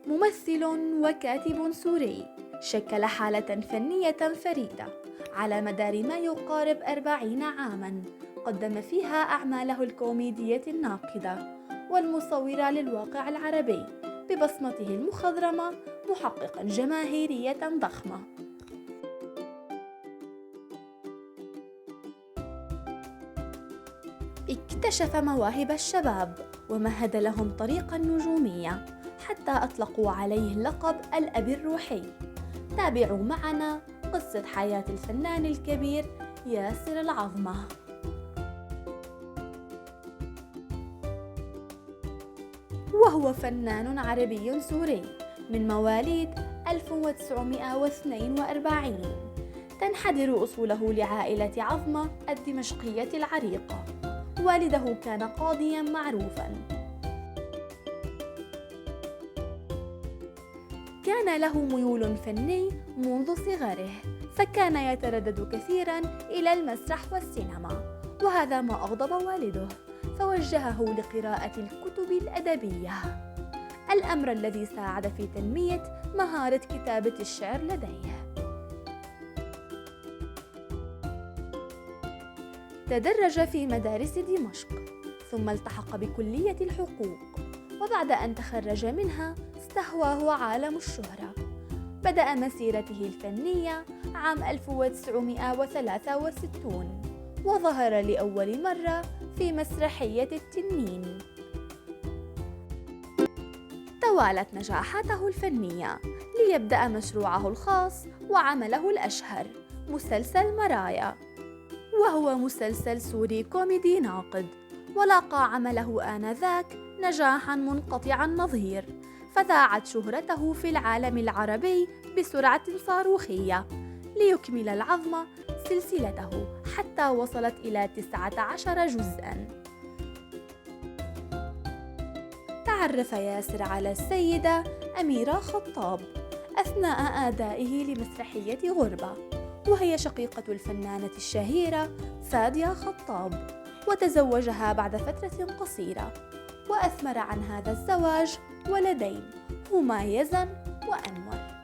ممثل وكاتب سوري شكل حالة فنية فريدة على مدار ما يقارب 40 عاماً، قدم فيها أعماله الكوميدية الناقدة والمصورة للواقع العربي ببصمته المخضرمة، محققاً جماهيرية ضخمة. اكتشف مواهب الشباب ومهد لهم طريق النجومية حتى أطلقوا عليه اللقب الأب الروحي. تابعوا معنا قصة حياة الفنان الكبير ياسر العظمة. وهو فنان عربي سوري من مواليد 1942. تنحدر أصوله لعائلة عظمة الدمشقية العريقة. والده كان قاضياً معروفاً. كان له ميول فني منذ صغره، فكان يتردد كثيراً إلى المسرح والسينما، وهذا ما أغضب والده، فوجهه لقراءة الكتب الأدبية، الأمر الذي ساعد في تنمية مهارة كتابة الشعر لديه. تدرج في مدارس دمشق، ثم التحق بكلية الحقوق، وبعد أن تخرج منها استهواه عالم الشهرة. بدأ مسيرته الفنية عام 1963 وظهر لأول مرة في مسرحية التنين. توالت نجاحاته الفنية ليبدأ مشروعه الخاص وعمله الأشهر، مسلسل مرايا، وهو مسلسل سوري كوميدي ناقد، ولاقى عمله آنذاك نجاحاً منقطع النظير، فذاعت شهرته في العالم العربي بسرعة صاروخية، ليكمل العظمة سلسلته حتى وصلت إلى 19 جزءاً. تعرف ياسر على السيدة أميرة خطاب أثناء أدائه لمسرحية غربة، وهي شقيقة الفنانة الشهيرة فادية خطاب، وتزوجها بعد فترة قصيرة، وأثمر عن هذا الزواج ولدين هما يزن وأنور.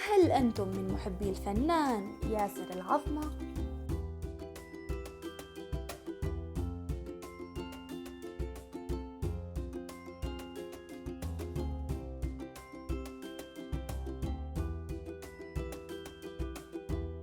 هل أنتم من محبي الفنان ياسر العظمة؟